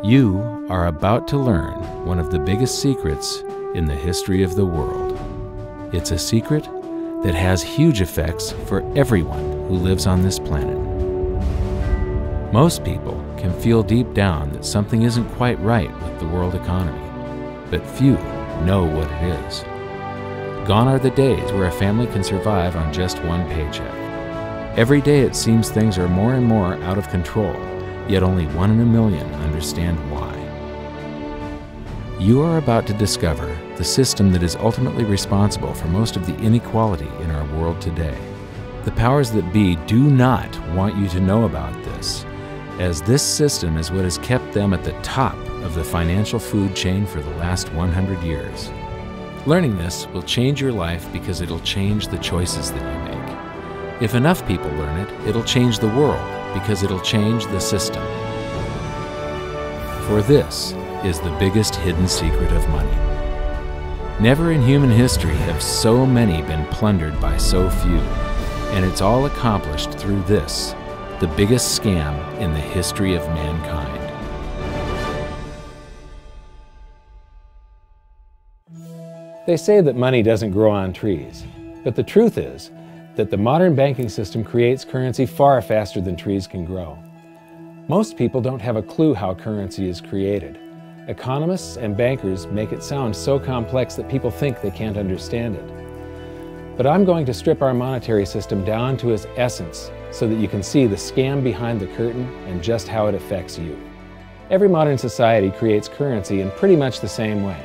You are about to learn one of the biggest secrets in the history of the world. It's a secret that has huge effects for everyone who lives on this planet. Most people can feel deep down that something isn't quite right with the world economy, but few know what it is. Gone are the days where a family can survive on just one paycheck. Every day it seems things are more and more out of control, yet only 1 in a million understand why. You are about to discover the system that is ultimately responsible for most of the inequality in our world today. The powers that be do not want you to know about this, as this system is what has kept them at the top of the financial food chain for the last 100 years. Learning this will change your life because it'll change the choices that you make. If enough people learn it, it'll change the world because it'll change the system. For this is the biggest hidden secret of money. Never in human history have so many been plundered by so few, and it's all accomplished through this, the biggest scam in the history of mankind. They say that money doesn't grow on trees, but the truth is that the modern banking system creates currency far faster than trees can grow. Most people don't have a clue how currency is created. Economists and bankers make it sound so complex that people think they can't understand it. But I'm going to strip our monetary system down to its essence so that you can see the scam behind the curtain and just how it affects you. Every modern society creates currency in pretty much the same way.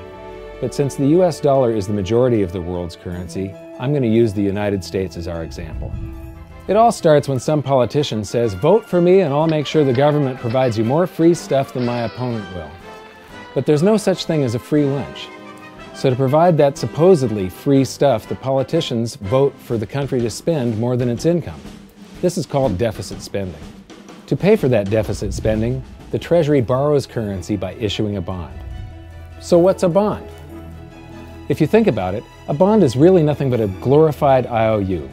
But since the US dollar is the majority of the world's currency, I'm going to use the United States as our example. It all starts when some politician says, "Vote for me and I'll make sure the government provides you more free stuff than my opponent will." But there's no such thing as a free lunch. So to provide that supposedly free stuff, the politicians vote for the country to spend more than its income. This is called deficit spending. To pay for that deficit spending, the Treasury borrows currency by issuing a bond. So what's a bond? If you think about it, a bond is really nothing but a glorified IOU.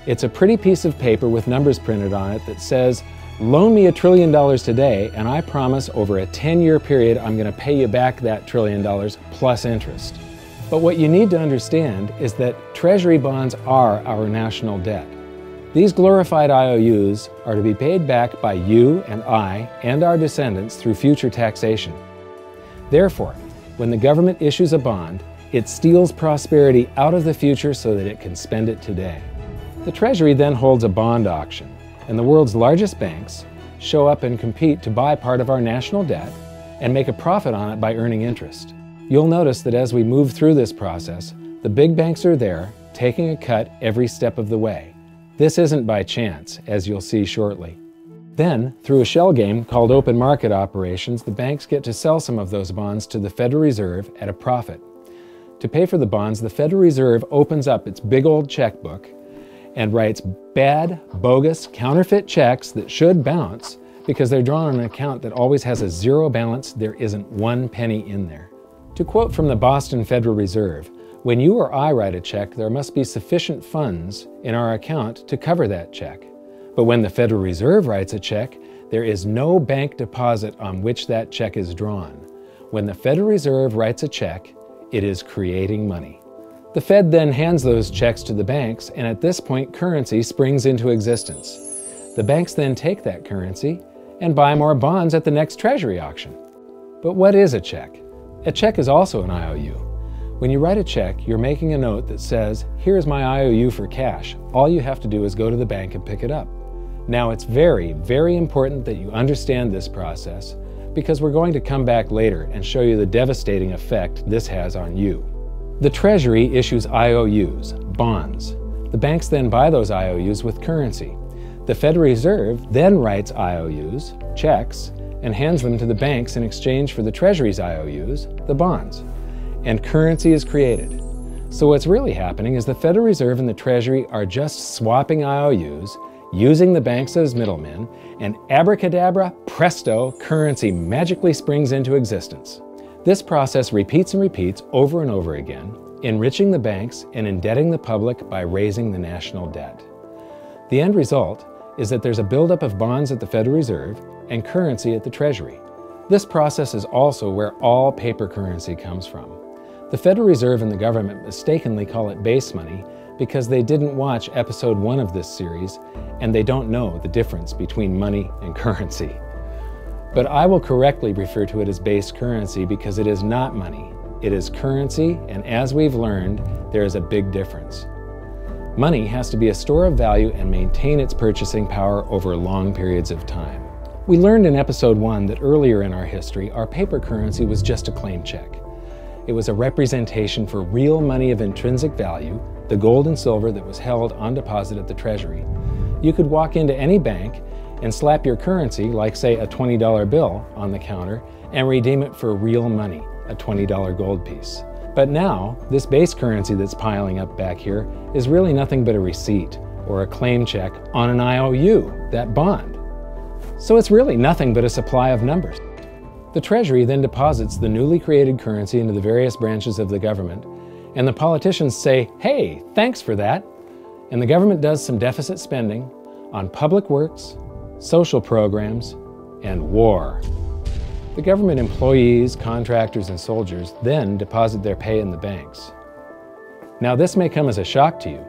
It's a pretty piece of paper with numbers printed on it that says, "Loan me $1 trillion today, and I promise over a 10-year period I'm going to pay you back that $1 trillion plus interest." But what you need to understand is that Treasury bonds are our national debt. These glorified IOUs are to be paid back by you and I and our descendants through future taxation. Therefore, when the government issues a bond, it steals prosperity out of the future so that it can spend it today. The Treasury then holds a bond auction, and the world's largest banks show up and compete to buy part of our national debt and make a profit on it by earning interest. You'll notice that as we move through this process, the big banks are there, taking a cut every step of the way. This isn't by chance, as you'll see shortly. Then, through a shell game called open market operations, the banks get to sell some of those bonds to the Federal Reserve at a profit. To pay for the bonds, the Federal Reserve opens up its big old checkbook and writes bad, bogus, counterfeit checks that should bounce because they're drawn on an account that always has a zero balance. There isn't 1 penny in there. To quote from the Boston Federal Reserve, "When you or I write a check, there must be sufficient funds in our account to cover that check. But when the Federal Reserve writes a check, there is no bank deposit on which that check is drawn. When the Federal Reserve writes a check, it is creating money." The Fed then hands those checks to the banks, and at this point, currency springs into existence. The banks then take that currency and buy more bonds at the next Treasury auction. But what is a check? A check is also an IOU. When you write a check, you're making a note that says, "Here's my IOU for cash. All you have to do is go to the bank and pick it up." Now, it's very, very important that you understand this process because we're going to come back later and show you the devastating effect this has on you. The Treasury issues IOUs, bonds. The banks then buy those IOUs with currency. The Federal Reserve then writes IOUs, checks, and hands them to the banks in exchange for the Treasury's IOUs, the bonds. And currency is created. So what's really happening is the Federal Reserve and the Treasury are just swapping IOUs, using the banks as middlemen, and abracadabra, presto, currency magically springs into existence. This process repeats and repeats over and over again, enriching the banks and indebting the public by raising the national debt. The end result is that there's a buildup of bonds at the Federal Reserve and currency at the Treasury. This process is also where all paper currency comes from. The Federal Reserve and the government mistakenly call it base money because they didn't watch episode 1 of this series and they don't know the difference between money and currency. But I will correctly refer to it as base currency because it is not money. It is currency, and as we've learned, there is a big difference. Money has to be a store of value and maintain its purchasing power over long periods of time. We learned in episode 1 that earlier in our history, our paper currency was just a claim check. It was a representation for real money of intrinsic value, the gold and silver that was held on deposit at the Treasury. You could walk into any bank and slap your currency, like say a $20 bill, on the counter and redeem it for real money, a $20 gold piece. But now, this base currency that's piling up back here is really nothing but a receipt or a claim check on an IOU, that bond. So it's really nothing but a supply of numbers. The Treasury then deposits the newly created currency into the various branches of the government, and the politicians say, "Hey, thanks for that." And the government does some deficit spending on public works, social programs, and war. The government employees, contractors, and soldiers then deposit their pay in the banks. Now, this may come as a shock to you,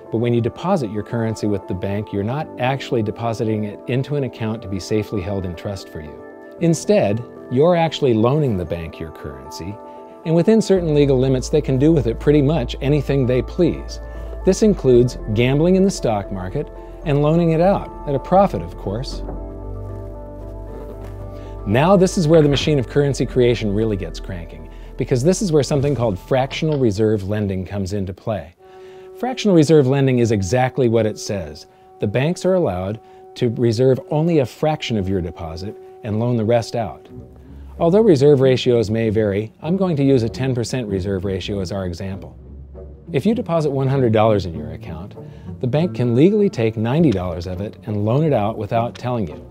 but when you deposit your currency with the bank, you're not actually depositing it into an account to be safely held in trust for you. Instead, you're actually loaning the bank your currency, and within certain legal limits, they can do with it pretty much anything they please. This includes gambling in the stock market and loaning it out, at a profit, of course. Now this is where the machine of currency creation really gets cranking, because this is where something called fractional reserve lending comes into play. Fractional reserve lending is exactly what it says. The banks are allowed to reserve only a fraction of your deposit and loan the rest out. Although reserve ratios may vary, I'm going to use a 10% reserve ratio as our example. If you deposit $100 in your account, the bank can legally take $90 of it and loan it out without telling you.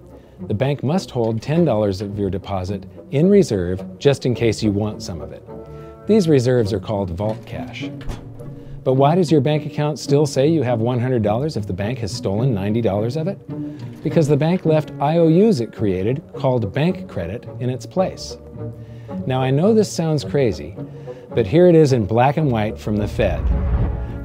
The bank must hold $10 of your deposit in reserve just in case you want some of it. These reserves are called vault cash. But why does your bank account still say you have $100 if the bank has stolen $90 of it? Because the bank left IOUs it created, called bank credit, in its place. Now I know this sounds crazy, but here it is in black and white from the Fed.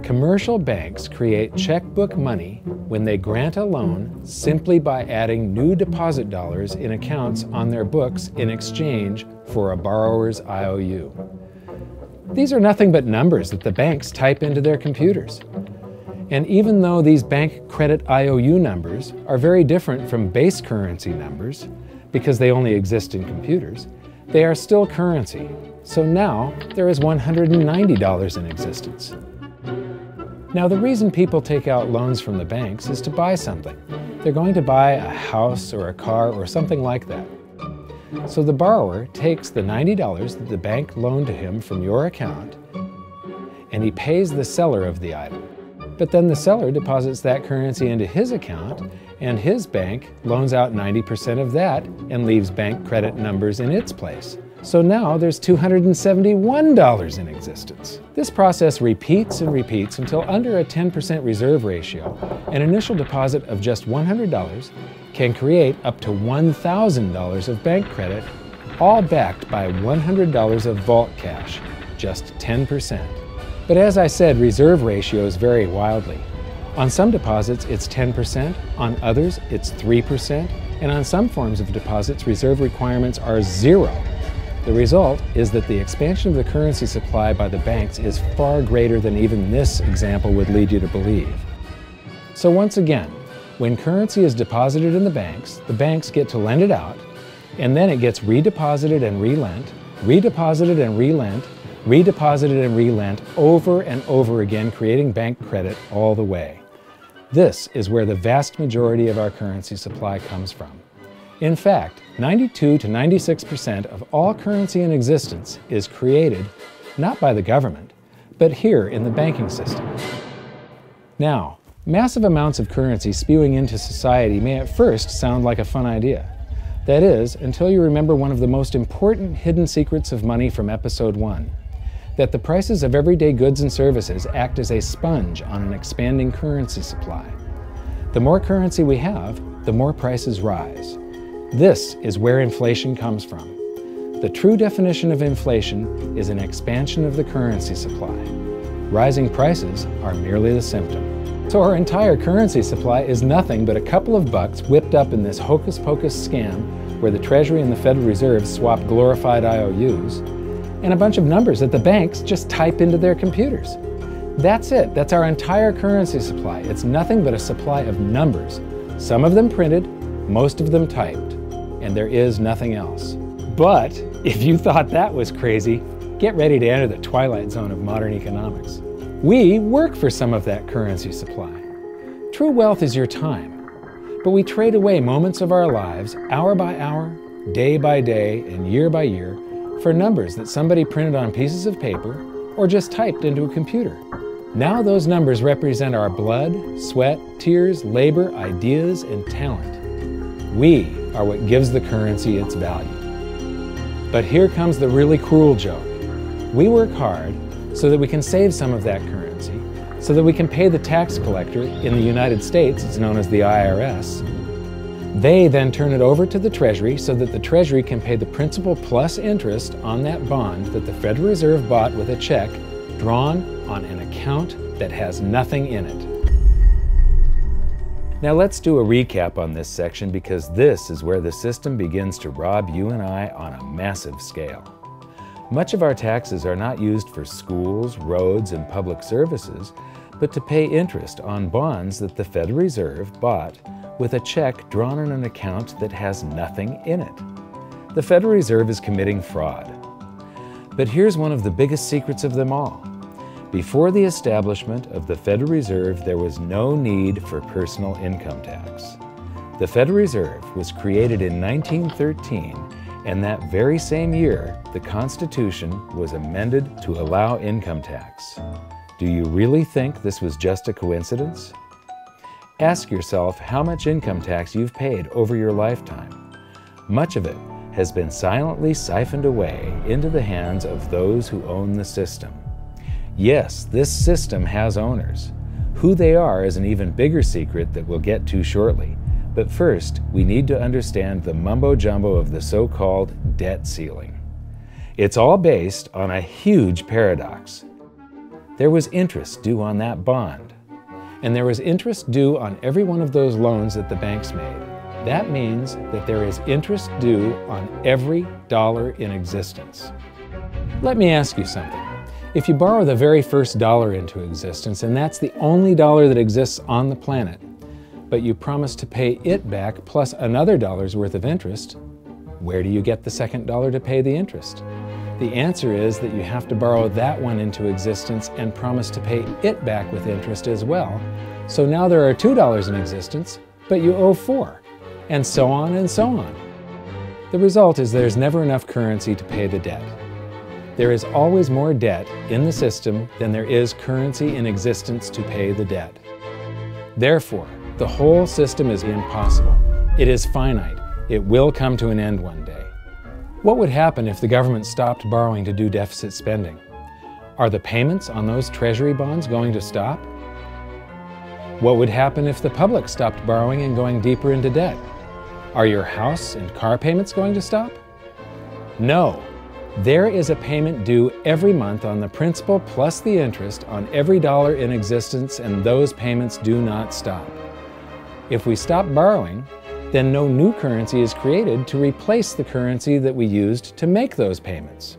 Commercial banks create checkbook money when they grant a loan simply by adding new deposit dollars in accounts on their books in exchange for a borrower's IOU. These are nothing but numbers that the banks type into their computers. And even though these bank credit IOU numbers are very different from base currency numbers, because they only exist in computers, they are still currency. So now there is $190 in existence. Now, the reason people take out loans from the banks is to buy something. They're going to buy a house or a car or something like that. So the borrower takes the $90 that the bank loaned to him from your account, and he pays the seller of the item. But then the seller deposits that currency into his account, and his bank loans out 90% of that and leaves bank credit numbers in its place. So now there's $271 in existence. This process repeats and repeats until under a 10% reserve ratio, an initial deposit of just $100 can create up to $1,000 of bank credit, all backed by $100 of vault cash, just 10%. But as I said, reserve ratios vary wildly. On some deposits, it's 10%, on others, it's 3%, and on some forms of deposits, reserve requirements are 0. The result is that the expansion of the currency supply by the banks is far greater than even this example would lead you to believe. So once again, when currency is deposited in the banks get to lend it out, and then it gets redeposited and relent, redeposited and relent, redeposited and relent over and over again, creating bank credit all the way. This is where the vast majority of our currency supply comes from. In fact, 92 to 96% of all currency in existence is created not by the government, but here in the banking system. Now, massive amounts of currency spewing into society may at first sound like a fun idea. That is, until you remember one of the most important hidden secrets of money from episode 1, that the prices of everyday goods and services act as a sponge on an expanding currency supply. The more currency we have, the more prices rise. This is where inflation comes from. The true definition of inflation is an expansion of the currency supply. Rising prices are merely the symptom. So our entire currency supply is nothing but a couple of bucks whipped up in this hocus-pocus scam where the Treasury and the Federal Reserve swap glorified IOUs, and a bunch of numbers that the banks just type into their computers. That's it. That's our entire currency supply. It's nothing but a supply of numbers. Some of them printed, most of them typed, and there is nothing else. But if you thought that was crazy, get ready to enter the twilight zone of modern economics. We work for some of that currency supply. True wealth is your time, but we trade away moments of our lives, hour by hour, day by day, and year by year, for numbers that somebody printed on pieces of paper or just typed into a computer. Now those numbers represent our blood, sweat, tears, labor, ideas, and talent. We are what gives the currency its value. But here comes the really cruel joke. We work hard so that we can save some of that currency, so that we can pay the tax collector. In the United States, it's known as the IRS. They then turn it over to the Treasury so that the Treasury can pay the principal plus interest on that bond that the Federal Reserve bought with a check drawn on an account that has nothing in it. Now let's do a recap on this section, because this is where the system begins to rob you and I on a massive scale. Much of our taxes are not used for schools, roads, and public services, but to pay interest on bonds that the Federal Reserve bought with a check drawn on an account that has nothing in it. The Federal Reserve is committing fraud. But here's one of the biggest secrets of them all. Before the establishment of the Federal Reserve, there was no need for personal income tax. The Federal Reserve was created in 1913, and that very same year, the Constitution was amended to allow income tax. Do you really think this was just a coincidence? Ask yourself how much income tax you've paid over your lifetime. Much of it has been silently siphoned away into the hands of those who own the system. Yes, this system has owners. Who they are is an even bigger secret that we'll get to shortly. But first, we need to understand the mumbo-jumbo of the so-called debt ceiling. It's all based on a huge paradox. There was interest due on that bond, and there was interest due on every one of those loans that the banks made. That means that there is interest due on every dollar in existence. Let me ask you something. If you borrow the very first dollar into existence, and that's the only dollar that exists on the planet, but you promise to pay it back plus another dollar's worth of interest, where do you get the second dollar to pay the interest? The answer is that you have to borrow that one into existence and promise to pay it back with interest as well. So now there are $2 in existence, but you owe $4, and so on and so on. The result is there's never enough currency to pay the debt. There is always more debt in the system than there is currency in existence to pay the debt. Therefore, the whole system is impossible. It is finite. It will come to an end one day. What would happen if the government stopped borrowing to do deficit spending? Are the payments on those treasury bonds going to stop? What would happen if the public stopped borrowing and going deeper into debt? Are your house and car payments going to stop? No. There is a payment due every month on the principal plus the interest on every dollar in existence, and those payments do not stop. If we stop borrowing, then no new currency is created to replace the currency that we used to make those payments.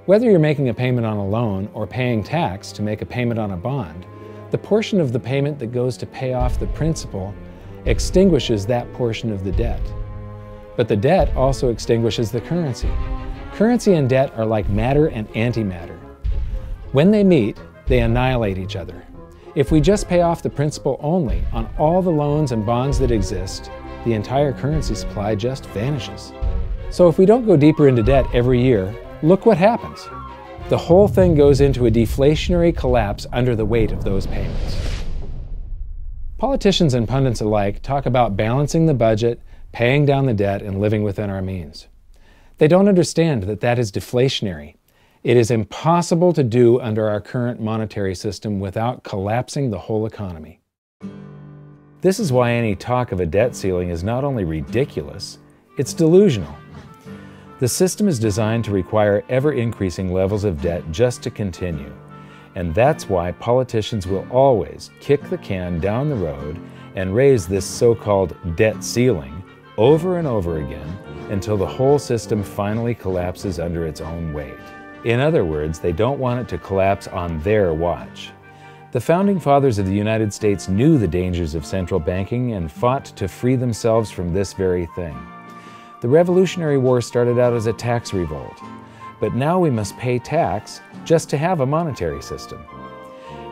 Whether you're making a payment on a loan or paying tax to make a payment on a bond, the portion of the payment that goes to pay off the principal extinguishes that portion of the debt. But the debt also extinguishes the currency. Currency and debt are like matter and antimatter. When they meet, they annihilate each other. If we just pay off the principal only on all the loans and bonds that exist, the entire currency supply just vanishes. So if we don't go deeper into debt every year, look what happens. The whole thing goes into a deflationary collapse under the weight of those payments. Politicians and pundits alike talk about balancing the budget, paying down the debt, and living within our means. They don't understand that that is deflationary. It is impossible to do under our current monetary system without collapsing the whole economy. This is why any talk of a debt ceiling is not only ridiculous, it's delusional. The system is designed to require ever-increasing levels of debt just to continue. And that's why politicians will always kick the can down the road and raise this so-called debt ceiling over and over again until the whole system finally collapses under its own weight. In other words, they don't want it to collapse on their watch. The Founding Fathers of the United States knew the dangers of central banking and fought to free themselves from this very thing. The Revolutionary War started out as a tax revolt, but now we must pay tax just to have a monetary system.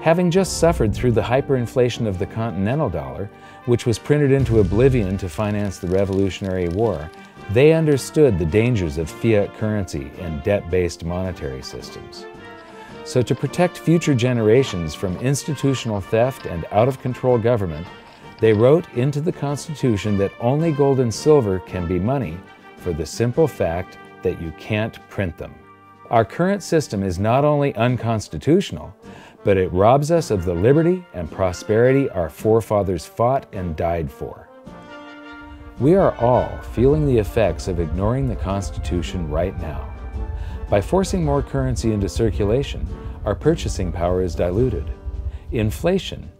Having just suffered through the hyperinflation of the continental dollar, which was printed into oblivion to finance the Revolutionary War, they understood the dangers of fiat currency and debt-based monetary systems. So to protect future generations from institutional theft and out-of-control government, they wrote into the Constitution that only gold and silver can be money for the simple fact that you can't print them. Our current system is not only unconstitutional, but it robs us of the liberty and prosperity our forefathers fought and died for. We are all feeling the effects of ignoring the Constitution right now. By forcing more currency into circulation, our purchasing power is diluted. Inflation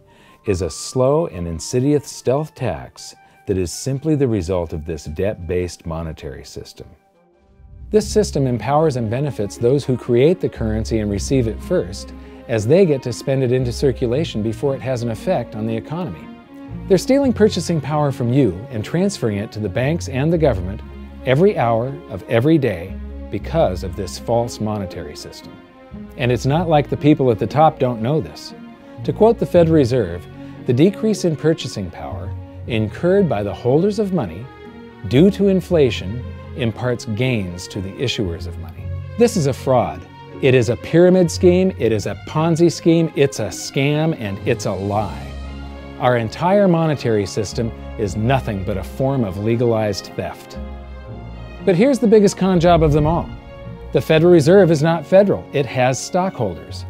is a slow and insidious stealth tax that is simply the result of this debt-based monetary system. This system empowers and benefits those who create the currency and receive it first, as they get to spend it into circulation before it has an effect on the economy. They're stealing purchasing power from you and transferring it to the banks and the government every hour of every day because of this false monetary system. And it's not like the people at the top don't know this. To quote the Federal Reserve, the decrease in purchasing power incurred by the holders of money due to inflation imparts gains to the issuers of money. This is a fraud. It is a pyramid scheme, it is a Ponzi scheme, it's a scam, and it's a lie. Our entire monetary system is nothing but a form of legalized theft. But here's the biggest con job of them all. The Federal Reserve is not federal, it has stockholders.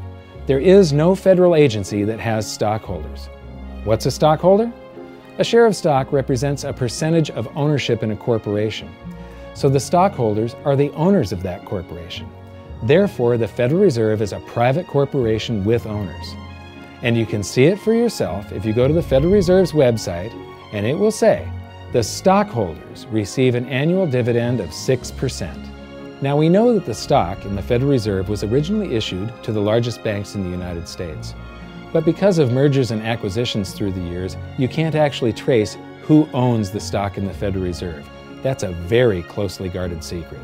There is no federal agency that has stockholders. What's a stockholder? A share of stock represents a percentage of ownership in a corporation. So the stockholders are the owners of that corporation. Therefore, the Federal Reserve is a private corporation with owners. And you can see it for yourself if you go to the Federal Reserve's website, and it will say, the stockholders receive an annual dividend of 6%. Now we know that the stock in the Federal Reserve was originally issued to the largest banks in the United States. But because of mergers and acquisitions through the years, you can't actually trace who owns the stock in the Federal Reserve. That's a very closely guarded secret.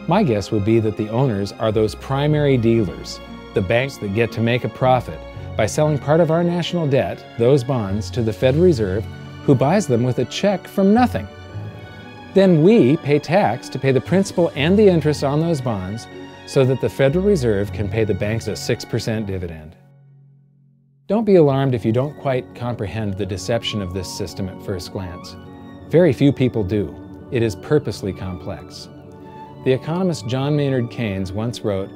My guess would be that the owners are those primary dealers, the banks that get to make a profit by selling part of our national debt, those bonds, to the Federal Reserve, who buys them with a check from nothing. Then we pay tax to pay the principal and the interest on those bonds so that the Federal Reserve can pay the banks a 6% dividend. Don't be alarmed if you don't quite comprehend the deception of this system at first glance. Very few people do. It is purposely complex. The economist John Maynard Keynes once wrote,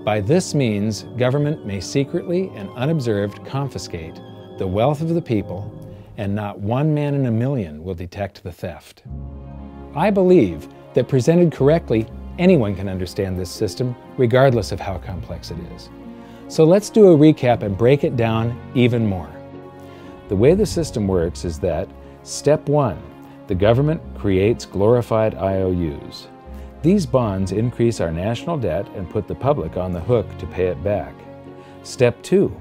"By this means, government may secretly and unobserved confiscate the wealth of the people, and not one man in a million will detect the theft." I believe that presented correctly, anyone can understand this system, regardless of how complex it is. So let's do a recap and break it down even more. The way the system works is that, step 1, the government creates glorified IOUs. These bonds increase our national debt and put the public on the hook to pay it back. Step 2,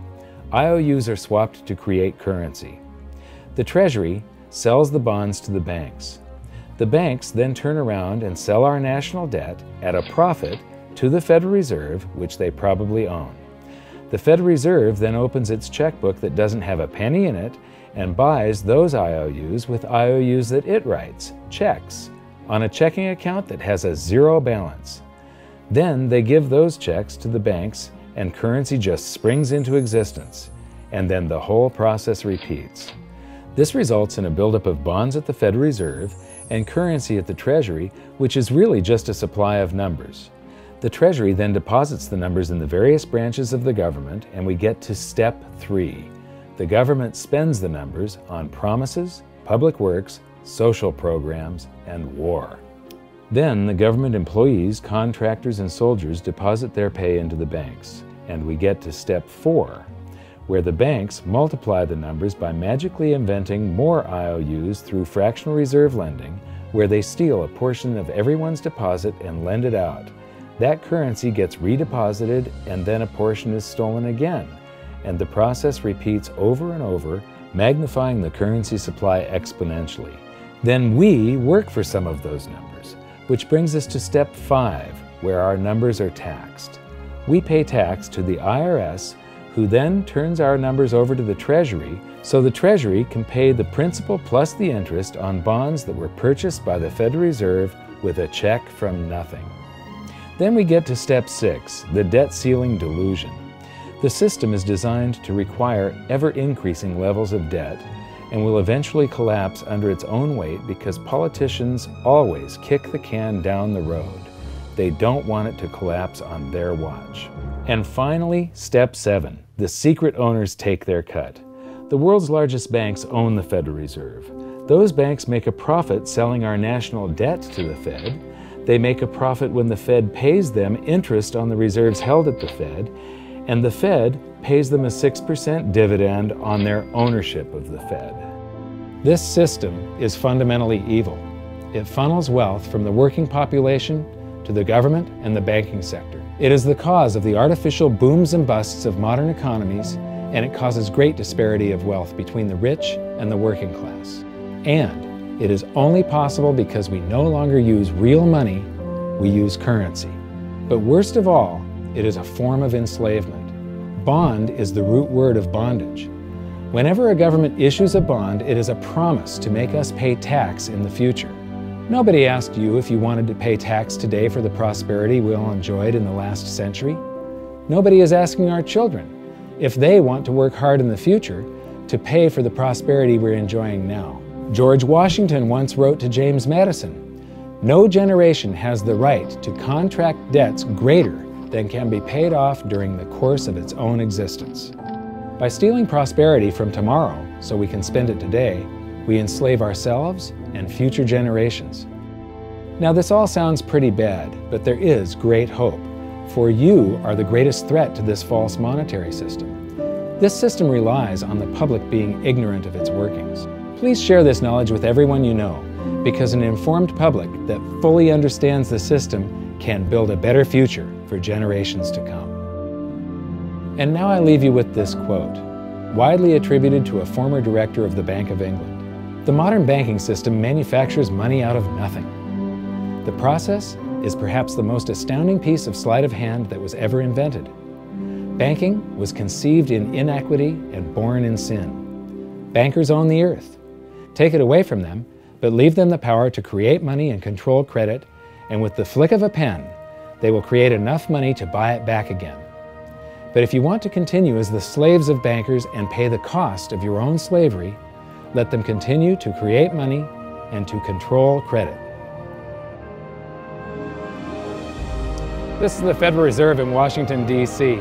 IOUs are swapped to create currency. The Treasury sells the bonds to the banks. The banks then turn around and sell our national debt at a profit to the Federal Reserve, which they probably own. The Federal Reserve then opens its checkbook that doesn't have a penny in it and buys those IOUs with IOUs that it writes, checks, on a checking account that has a zero balance. Then they give those checks to the banks and currency just springs into existence, and then the whole process repeats. This results in a buildup of bonds at the Federal Reserve and currency at the Treasury, which is really just a supply of numbers. The Treasury then deposits the numbers in the various branches of the government, and we get to step 3. The government spends the numbers on promises, public works, social programs, and war. Then the government employees, contractors, and soldiers deposit their pay into the banks. And we get to step 4, where the banks multiply the numbers by magically inventing more IOUs through fractional reserve lending, where they steal a portion of everyone's deposit and lend it out. That currency gets redeposited, and then a portion is stolen again. And the process repeats over and over, magnifying the currency supply exponentially. Then we work for some of those numbers, which brings us to step 5, where our numbers are taxed. We pay tax to the IRS, who then turns our numbers over to the Treasury, so the Treasury can pay the principal plus the interest on bonds that were purchased by the Federal Reserve with a check from nothing. Then we get to step 6, the debt ceiling delusion. The system is designed to require ever-increasing levels of debt and will eventually collapse under its own weight because politicians always kick the can down the road. They don't want it to collapse on their watch. And finally, step 7, the secret owners take their cut. The world's largest banks own the Federal Reserve. Those banks make a profit selling our national debt to the Fed. They make a profit when the Fed pays them interest on the reserves held at the Fed, and the Fed pays them a 6% dividend on their ownership of the Fed. This system is fundamentally evil. It funnels wealth from the working population to the government and the banking sector. It is the cause of the artificial booms and busts of modern economies, and it causes great disparity of wealth between the rich and the working class. And it is only possible because we no longer use real money, we use currency. But worst of all, it is a form of enslavement. Bond is the root word of bondage. Whenever a government issues a bond, it is a promise to make us pay tax in the future. Nobody asked you if you wanted to pay tax today for the prosperity we all enjoyed in the last century. Nobody is asking our children if they want to work hard in the future to pay for the prosperity we're enjoying now. George Washington once wrote to James Madison, "No generation has the right to contract debts greater than can be paid off during the course of its own existence." By stealing prosperity from tomorrow so we can spend it today, we enslave ourselves and future generations. Now this all sounds pretty bad, but there is great hope, for you are the greatest threat to this false monetary system. This system relies on the public being ignorant of its workings. Please share this knowledge with everyone you know, because an informed public that fully understands the system can build a better future for generations to come. And now I leave you with this quote, widely attributed to a former director of the Bank of England. The modern banking system manufactures money out of nothing. The process is perhaps the most astounding piece of sleight of hand that was ever invented. Banking was conceived in inequity and born in sin. Bankers own the earth. Take it away from them, but leave them the power to create money and control credit, and with the flick of a pen, they will create enough money to buy it back again. But if you want to continue as the slaves of bankers and pay the cost of your own slavery, let them continue to create money and to control credit. This is the Federal Reserve in Washington, D.C.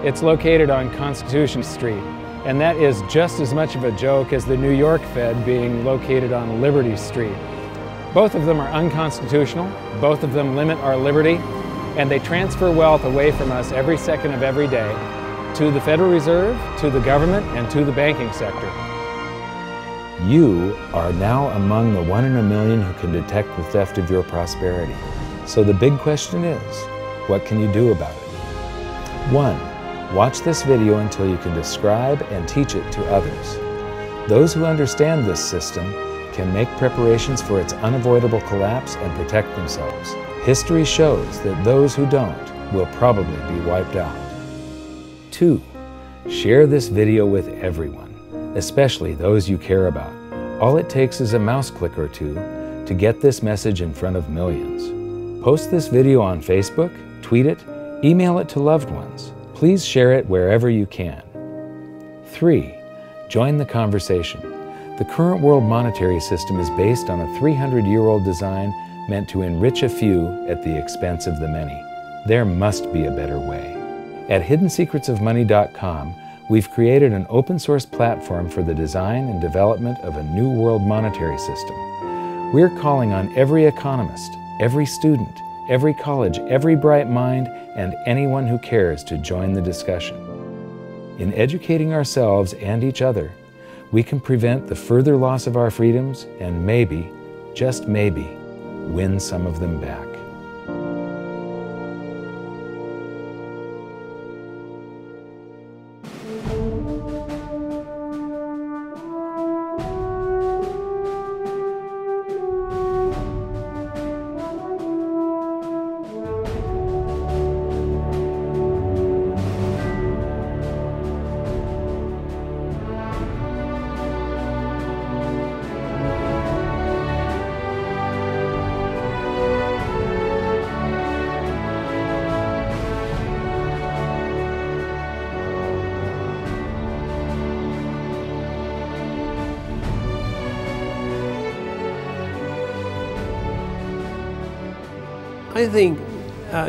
It's located on Constitution Street, and that is just as much of a joke as the New York Fed being located on Liberty Street. Both of them are unconstitutional, both of them limit our liberty, and they transfer wealth away from us every second of every day to the Federal Reserve, to the government, and to the banking sector. You are now among the 1 in a million who can detect the theft of your prosperity. So the big question is, what can you do about it? 1. Watch this video until you can describe and teach it to others. Those who understand this system can make preparations for its unavoidable collapse and protect themselves. History shows that those who don't will probably be wiped out. 2. Share this video with everyone, especially those you care about. All it takes is a mouse click or two to get this message in front of millions. Post this video on Facebook, tweet it, email it to loved ones. Please share it wherever you can. 3. Join the conversation. The current world monetary system is based on a 300-year-old design meant to enrich a few at the expense of the many. There must be a better way. At hiddensecretsofmoney.com, we've created an open-source platform for the design and development of a new world monetary system. We're calling on every economist, every student, every college, every bright mind, and anyone who cares to join the discussion. In educating ourselves and each other, we can prevent the further loss of our freedoms and maybe, just maybe, win some of them back. I think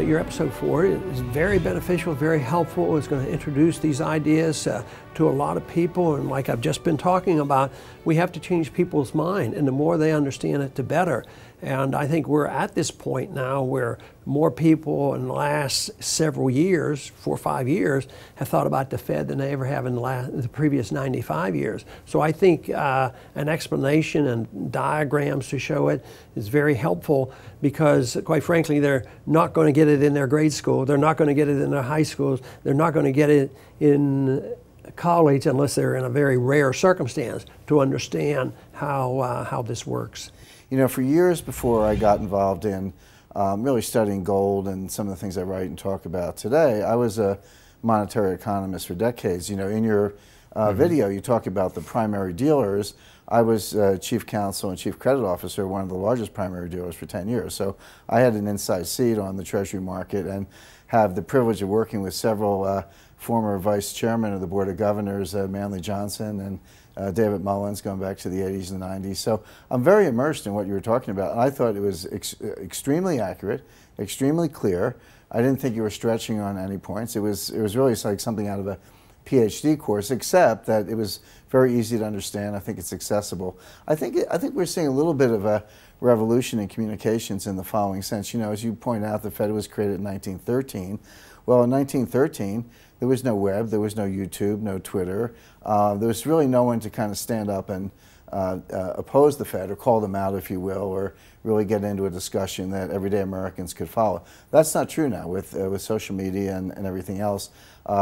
your episode 4 is very beneficial, very helpful. It's going to introduce these ideas to a lot of people, and like I've just been talking about, we have to change people's mind, and the more they understand it, the better. And I think we're at this point now where more people in the last several years, 4 or 5 years, have thought about the Fed than they ever have in the previous 95 years. So I think an explanation and diagrams to show it is very helpful, because quite frankly, they're not going to get it in their grade school, they're not going to get it in their high schools, they're not going to get it in college unless they're in a very rare circumstance to understand how this works. You know, for years before I got involved in really studying gold and some of the things I write and talk about today, I was a monetary economist for decades. You know, in your video, you talk about the primary dealers. I was chief counsel and chief credit officer of one of the largest primary dealers for 10 years. So I had an inside seat on the Treasury market and have the privilege of working with several former vice chairmen of the Board of Governors, Manley Johnson and David Mullins, going back to the 80s and the 90s. So I'm very immersed in what you were talking about, and I thought it was extremely accurate, extremely clear. I didn't think you were stretching on any points. It was really like something out of a PhD course, except that it was very easy to understand. I think it's accessible. I think we're seeing a little bit of a revolution in communications in the following sense. You know, as you point out, the Fed was created in 1913. Well, in 1913, there was no web, there was no YouTube, no Twitter. There was really no one to kind of stand up and oppose the Fed or call them out, if you will, or really get into a discussion that everyday Americans could follow. That's not true now with social media and everything else.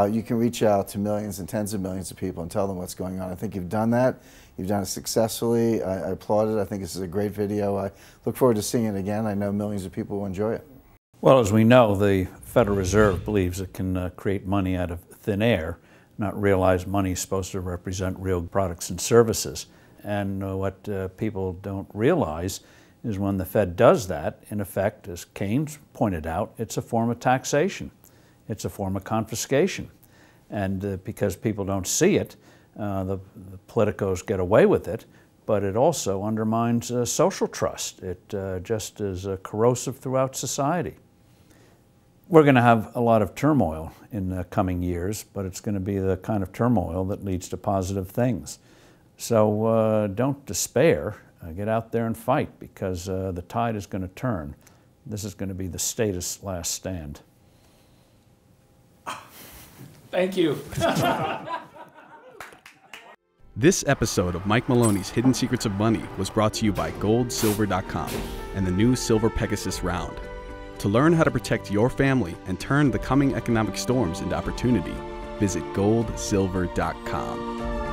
You can reach out to millions and tens of millions of people and tell them what's going on. I think you've done that. You've done it successfully. I applaud it. I think this is a great video. I look forward to seeing it again. I know millions of people will enjoy it. Well, as we know, the Federal Reserve believes it can create money out of thin air, not realize money is supposed to represent real products and services. And what people don't realize is when the Fed does that, in effect, as Keynes pointed out, it's a form of taxation. It's a form of confiscation. And because people don't see it, the politicos get away with it, but it also undermines social trust. It just is corrosive throughout society. We're going to have a lot of turmoil in the coming years, but it's going to be the kind of turmoil that leads to positive things. So don't despair. Get out there and fight, because the tide is going to turn. This is going to be the status last stand. Thank you. This episode of Mike Maloney's Hidden Secrets of Money was brought to you by goldsilver.com and the new Silver Pegasus round. To learn how to protect your family and turn the coming economic storms into opportunity, visit goldsilver.com.